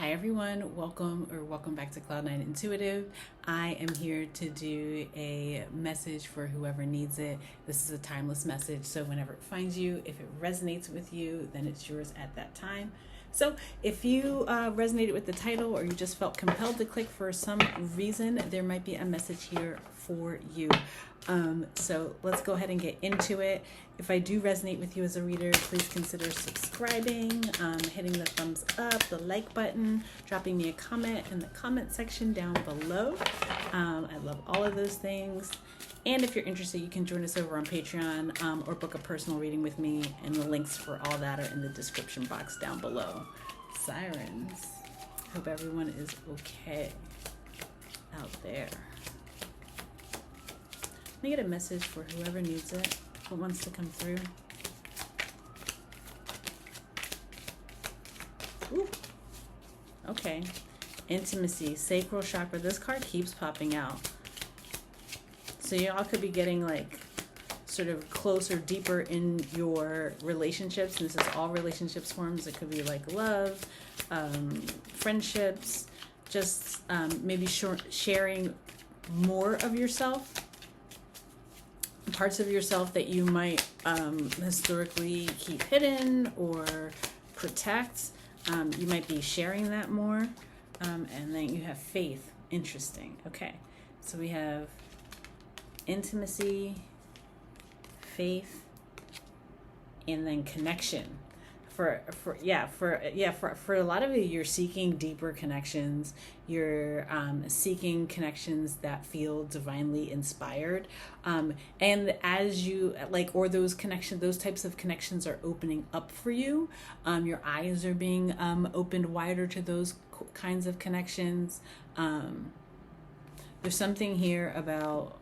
Hi everyone, welcome back to Cloud9Intuitive. I am here to do a message for whoever needs it. This is a timeless message, so whenever it finds you, if it resonates with you, then it's yours at that time. So if you resonated with the title or you just felt compelled to click for some reason, there might be a message here for you. So let's go ahead and get into it. If I do resonate with you as a reader, please consider subscribing, hitting the thumbs up, the like button, dropping me a comment in the comment section down below. I love all of those things. And if you're interested, you can join us over on Patreon or book a personal reading with me. And the links for all that are in the description box down below. Sirens. Hope everyone is okay out there. Let me get a message for whoever needs it, who wants to come through. Ooh. Okay. Intimacy, sacral chakra. This card keeps popping out. So y'all could be getting like sort of closer, deeper in your relationships. And this is all relationships forms. It could be like love, friendships, just maybe sharing more of yourself. Parts of yourself that you might historically keep hidden or protect. You might be sharing that more. And then you have faith. Interesting. Okay. So we have intimacy, faith, and then connection. For a lot of you, you're seeking deeper connections. You're seeking connections that feel divinely inspired. And as you or those types of connections are opening up for you. Your eyes are being opened wider to those kinds of connections. There's something here about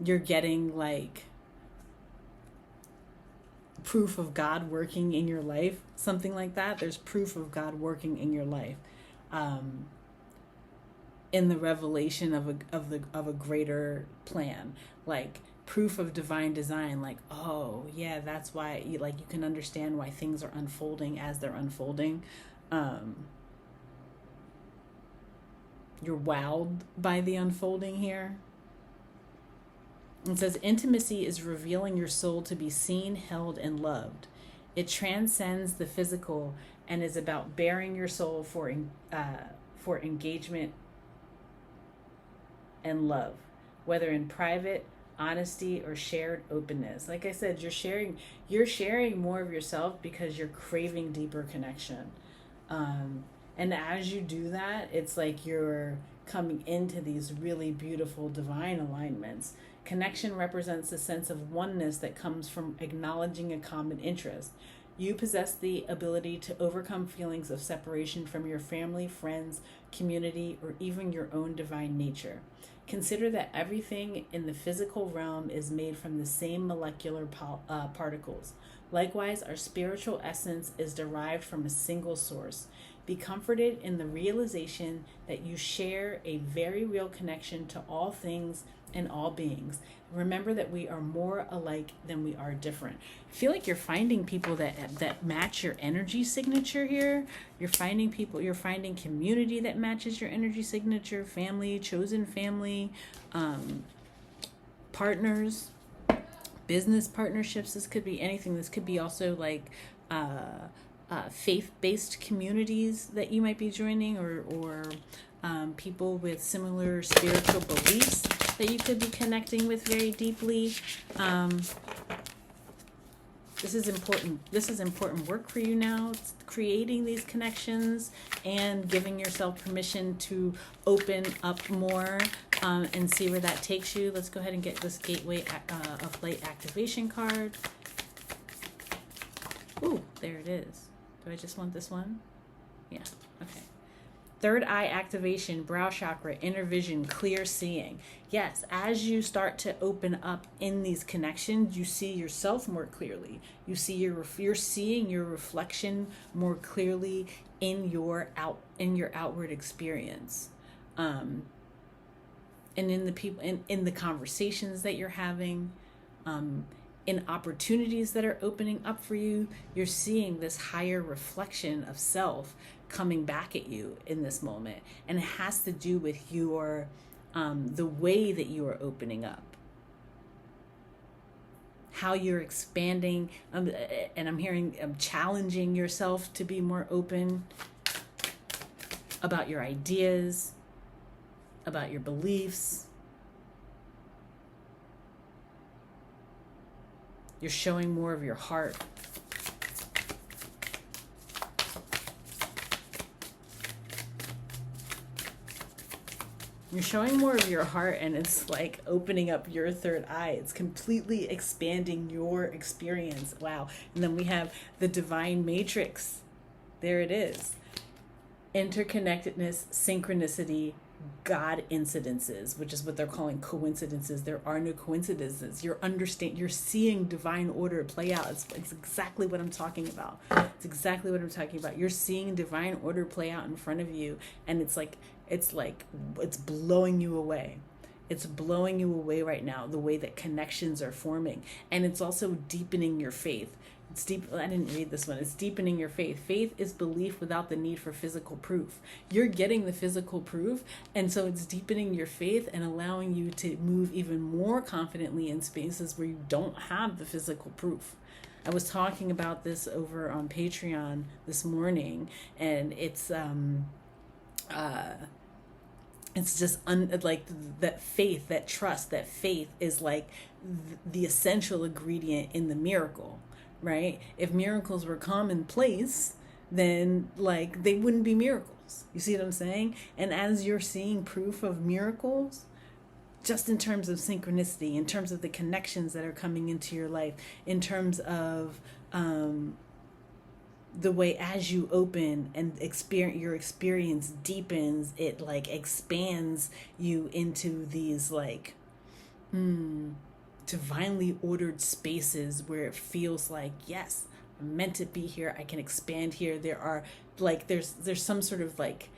you're getting like proof of God working in your life, something like that. There's proof of God working in your life, in the revelation of a greater plan, like proof of divine design. Like, oh yeah, that's why you can understand why things are unfolding as they're unfolding. You're wowed by the unfolding here. It says, intimacy is revealing your soul to be seen, held, and loved. It transcends the physical and is about bearing your soul for engagement and love, whether in private, honesty, or shared openness. Like I said, you're sharing more of yourself because you're craving deeper connection. And as you do that, it's like you're coming into these really beautiful divine alignments. Connection represents a sense of oneness that comes from acknowledging a common interest. You possess the ability to overcome feelings of separation from your family, friends, community, or even your own divine nature. Consider that everything in the physical realm is made from the same molecular particles. Likewise, our spiritual essence is derived from a single source. Be comforted in the realization that you share a very real connection to all things and all beings. Remember that we are more alike than we are different. I feel like you're finding people that match your energy signature here. You're finding community that matches your energy signature, family, chosen family, partners, business partnerships. This could be anything. This could be also like faith-based communities that you might be joining, or people with similar spiritual beliefs that you could be connecting with very deeply. This is important. This is important work for you now. It's creating these connections and giving yourself permission to open up more and see where that takes you. Let's go ahead and get this Gateway of Light activation card. Ooh, there it is. Do I just want this one? Yeah, okay. Third eye activation, brow chakra, inner vision, clear seeing. Yes, as you start to open up in these connections, you see yourself more clearly. You see you're seeing your reflection more clearly in your outward experience, and in the people in the conversations that you're having, in opportunities that are opening up for you, you're seeing this higher reflection of self coming back at you in this moment. And it has to do with your, the way that you are opening up, how you're expanding, and I'm hearing challenging yourself to be more open about your ideas, about your beliefs. You're showing more of your heart. You're showing more of your heart, and it's like opening up your third eye. It's completely expanding your experience. Wow. And then we have the divine matrix. There it is. Interconnectedness, synchronicity, God incidences, which is what they're calling coincidences. There are no coincidences. You're seeing divine order play out. It's exactly what I'm talking about. It's exactly what I'm talking about. You're seeing divine order play out in front of you, and it's blowing you away. It's blowing you away right now, the way that connections are forming. And it's also deepening your faith. It's deep. I didn't read this one. It's deepening your faith. Faith is belief without the need for physical proof. You're getting the physical proof, and so it's deepening your faith and allowing you to move even more confidently in spaces where you don't have the physical proof. I was talking about this over on Patreon this morning, and it's just like that faith, that trust, that faith is like the essential ingredient in the miracle. Right? If miracles were commonplace, then like they wouldn't be miracles. You see what I'm saying? And as you're seeing proof of miracles, just in terms of synchronicity, in terms of the connections that are coming into your life, in terms of the way as you open and your experience deepens, it like expands you into these like divinely ordered spaces where it feels like, yes, I'm meant to be here. I can expand here. There are like, there's some sort of like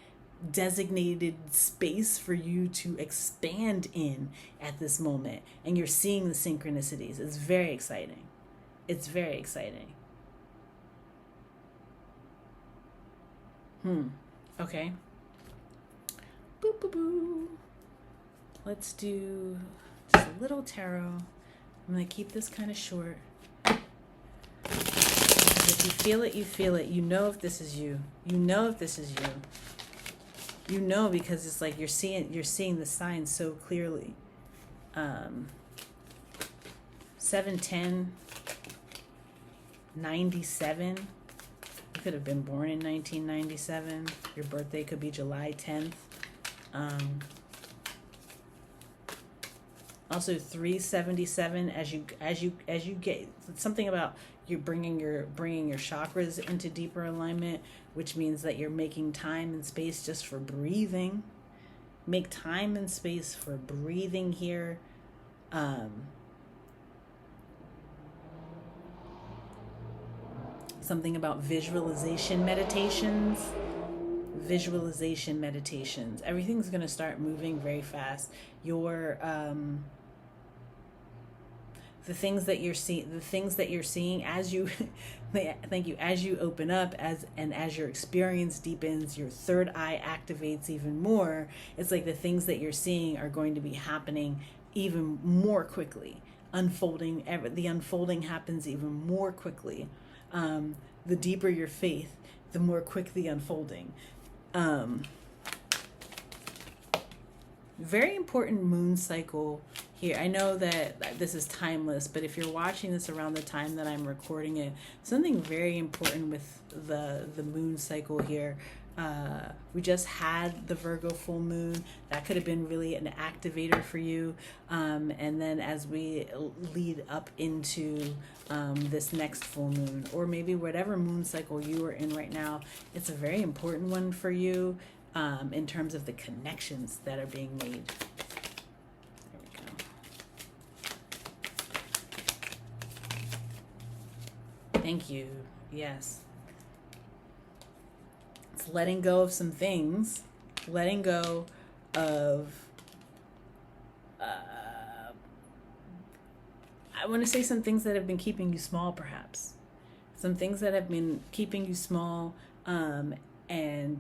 designated space for you to expand in at this moment. And you're seeing the synchronicities. It's very exciting. It's very exciting. Okay. Boop, boop, boop. Let's do just a little tarot. I'm going to keep this kind of short. If you feel it, you feel it. You know if this is you. You know if this is you. You know, because it's like you're seeing the signs so clearly. 710 97. You could have been born in 1997. Your birthday could be July 10th. Also 377, as you get something about you bringing your chakras into deeper alignment, which means that you're making time and space just for breathing. Make time and space for breathing here. Something about visualization meditations. Everything's going to start moving very fast. Your the things that you're seeing as you thank you, as you open up, as your experience deepens, your third eye activates even more. It's like the things that you're seeing are going to be happening even more quickly. The unfolding happens even more quickly. The deeper your faith, the more quick the unfolding. Very important moon cycle here. I know that this is timeless, but if you're watching this around the time that I'm recording it, something very important with the moon cycle here. We just had the Virgo full moon. That could have been really an activator for you. And then as we lead up into this next full moon, or maybe whatever moon cycle you are in right now, it's a very important one for you in terms of the connections that are being made. There we go. Thank you. Yes. It's letting go of some things, letting go of want to say some things that have been keeping you small, perhaps. Some things that have been keeping you small, and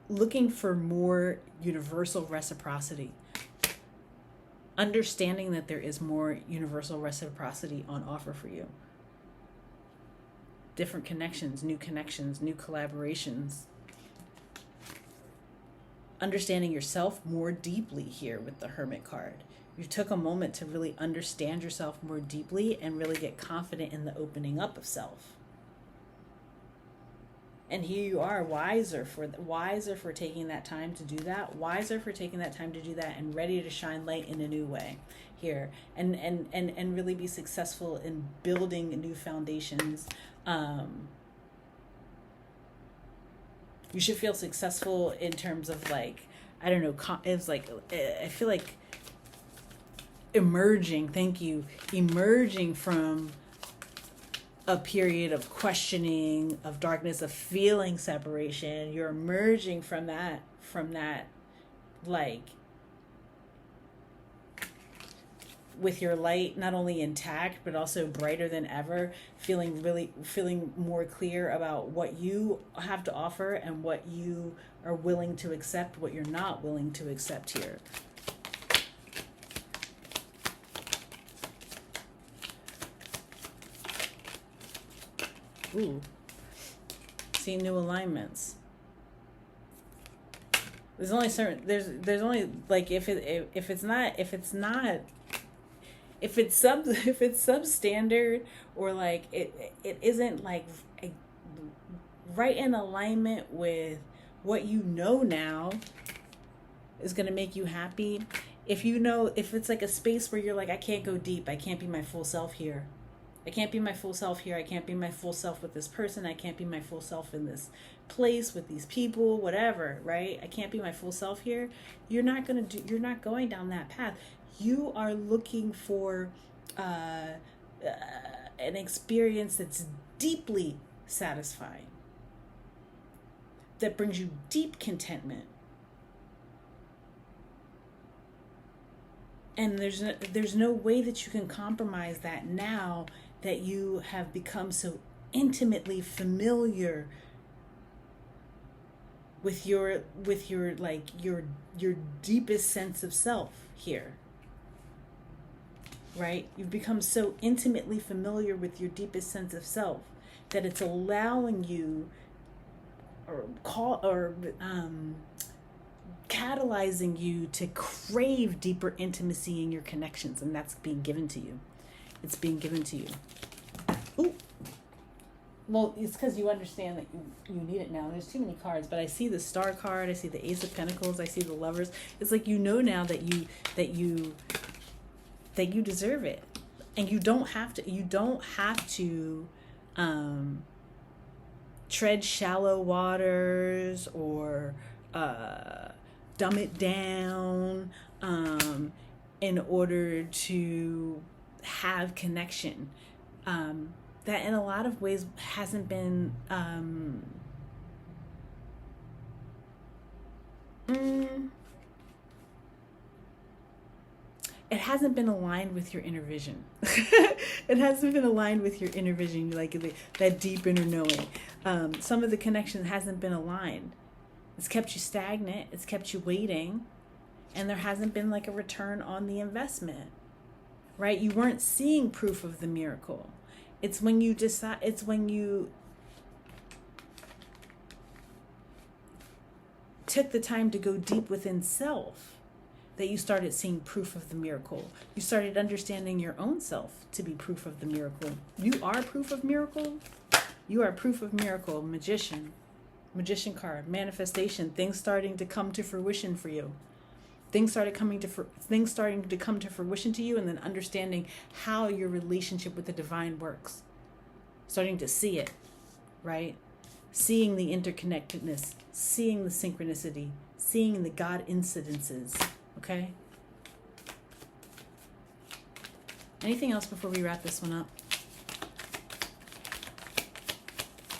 looking for more universal reciprocity. Understanding that there is more universal reciprocity on offer for you. Different connections, new collaborations. Understanding yourself more deeply here with the Hermit card. You took a moment to really understand yourself more deeply and really get confident in the opening up of self. And here you are, wiser for taking that time to do that, and ready to shine light in a new way here, and really be successful in building new foundations. You should feel successful in terms of like, I don't know, it's like, I feel like emerging from a period of questioning, of darkness, of feeling separation. You're emerging from that, like, with your light not only intact but also brighter than ever, feeling more clear about what you have to offer and what you are willing to accept, what you're not willing to accept here. Ooh, see new alignments. There's only certain, there's only, like, if it's substandard, or like it isn't like right in alignment with what you know now is going to make you happy. If it's like a space where you're like, I can't go deep, I can't be my full self here. I can't be my full self here. I can't be my full self with this person. I can't be my full self in this place with these people, whatever, right? I can't be my full self here. You're not going down that path. You are looking for an experience that's deeply satisfying, that brings you deep contentment. And there's no way that you can compromise that now that you have become so intimately familiar with your deepest sense of self here. Right? You've become so intimately familiar with your deepest sense of self that it's allowing you catalyzing you to crave deeper intimacy in your connections, and that's being given to you. It's being given to you. Ooh. Well, it's because you understand that you need it now. There's too many cards, but I see the Star card, I see the Ace of Pentacles, I see the Lovers. It's like you know now that you deserve it, and you don't have to tread shallow waters or dumb it down in order to have connection. That in a lot of ways hasn't been it hasn't been aligned with your inner vision. It hasn't been aligned with your inner vision, like that deep inner knowing. Some of the connection hasn't been aligned. It's kept you stagnant. It's kept you waiting. And there hasn't been like a return on the investment, right? You weren't seeing proof of the miracle. It's when you decide, it's when you took the time to go deep within self that you started seeing proof of the miracle. You started understanding your own self to be proof of the miracle. You are proof of miracle. You are proof of miracle. Magician card, manifestation, things starting to come to fruition for you. Things starting to come to fruition to you, and then understanding how your relationship with the divine works. Starting to see it, right? Seeing the interconnectedness, seeing the synchronicity, seeing the God incidences. Okay? Anything else before we wrap this one up?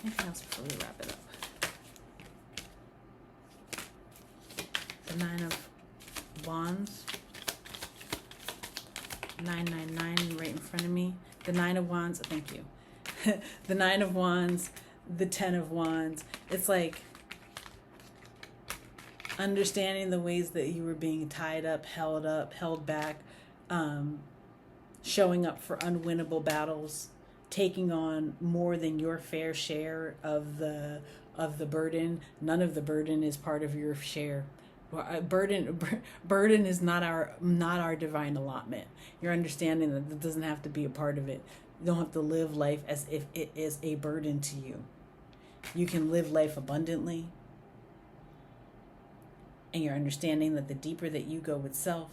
Anything else before we wrap it up? The Nine of Wands. 999 right in front of me. The Nine of Wands. Thank you. The Nine of Wands. The Ten of Wands. It's like understanding the ways that you were being tied up, held back, showing up for unwinnable battles, taking on more than your fair share of the burden. None of the burden is part of your share. Burden is not our divine allotment. You're understanding that doesn't have to be a part of it. You don't have to live life as if it is a burden to you. You can live life abundantly. And you're understanding that the deeper that you go with self,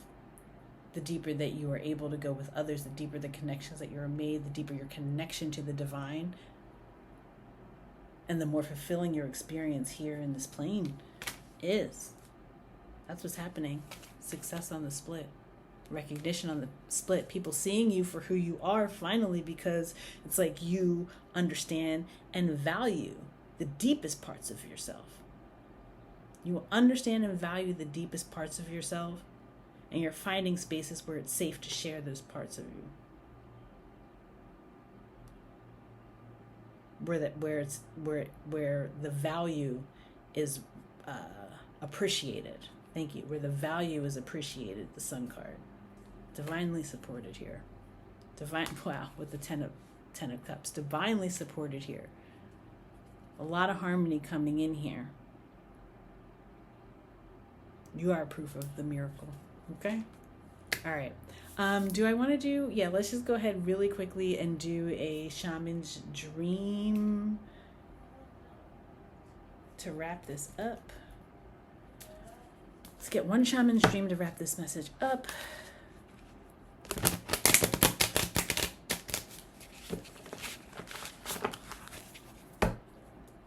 the deeper that you are able to go with others, the deeper the connections that you're made, the deeper your connection to the divine, and the more fulfilling your experience here in this plane is. That's what's happening. Success on the split. Recognition on the split. People seeing you for who you are finally, because it's like you understand and value the deepest parts of yourself. You understand and value the deepest parts of yourself, and you're finding spaces where it's safe to share those parts of you. Where the value is appreciated. Thank you. Where the value is appreciated, the Sun card. Divinely supported here. With the Ten of Cups. Divinely supported here. A lot of harmony coming in here. You are proof of the miracle. Okay? All right. Do I want to do... Yeah, let's just go ahead really quickly and do a shaman's dream to wrap this up. Let's get one shaman's dream to wrap this message up.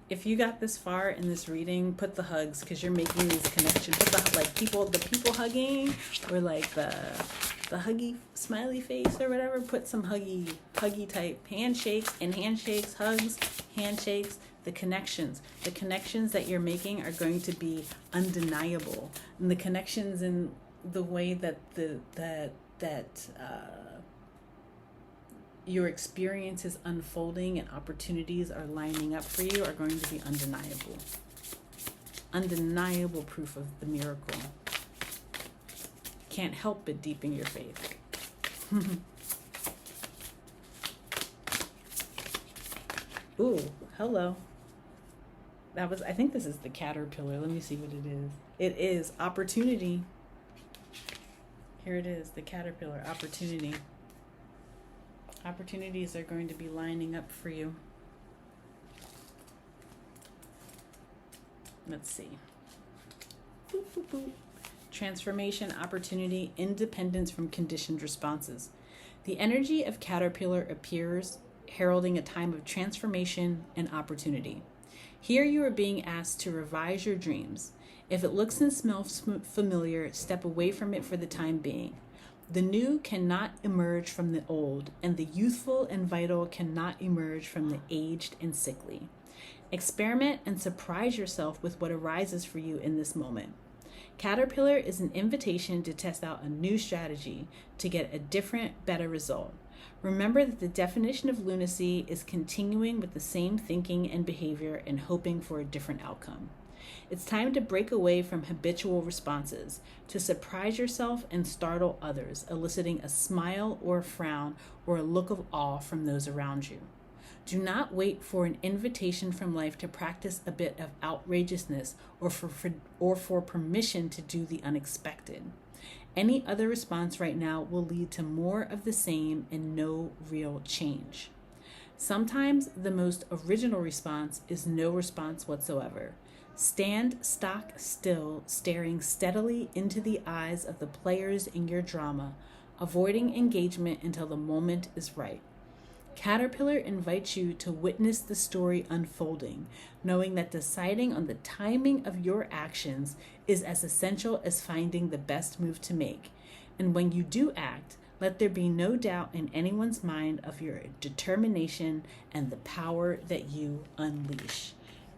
If you got this far in this reading, put the hugs, because you're making these connections. Put the people hugging, or like the huggy smiley face or whatever. Put some huggy type handshakes, hugs, handshakes. The connections that you're making are going to be undeniable, and the connections in the way that your experience is unfolding and opportunities are lining up for you are going to be undeniable. Undeniable proof of the miracle. Can't help but deepen your faith. Ooh, hello. I think this is the caterpillar. Let me see what it is. It is opportunity. Here it is, the caterpillar, opportunity. Opportunities are going to be lining up for you. Let's see. Boop, boop, boop. Transformation, opportunity, independence from conditioned responses. The energy of caterpillar appears, heralding a time of transformation and opportunity. Here you are being asked to revise your dreams. If it looks and smells familiar, step away from it for the time being. The new cannot emerge from the old, and the youthful and vital cannot emerge from the aged and sickly. Experiment and surprise yourself with what arises for you in this moment. Caterpillar is an invitation to test out a new strategy to get a different, better result. Remember that the definition of lunacy is continuing with the same thinking and behavior and hoping for a different outcome. It's time to break away from habitual responses, to surprise yourself and startle others, eliciting a smile or a frown or a look of awe from those around you. Do not wait for an invitation from life to practice a bit of outrageousness or for permission to do the unexpected. Any other response right now will lead to more of the same and no real change. Sometimes the most original response is no response whatsoever. Stand stock still, staring steadily into the eyes of the players in your drama, avoiding engagement until the moment is right. Caterpillar invites you to witness the story unfolding, knowing that deciding on the timing of your actions is as essential as finding the best move to make. And when you do act, let there be no doubt in anyone's mind of your determination and the power that you unleash.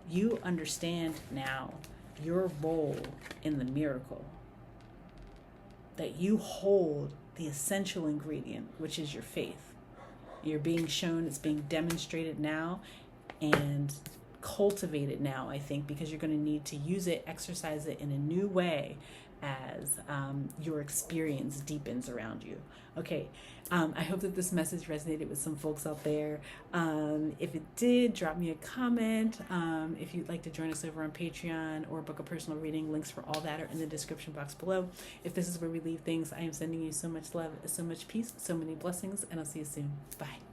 You understand now your role in the miracle, that you hold the essential ingredient, which is your faith. You're being shown, it's being demonstrated now and cultivated now, I think, because you're going to need to use it, exercise it in a new way as your experience deepens around you. Okay, I hope that this message resonated with some folks out there. If it did, drop me a comment. If you'd like to join us over on Patreon or book a personal reading, links for all that are in the description box below. If this is where we leave things, I am sending you so much love, so much peace, so many blessings, and I'll see you soon. Bye.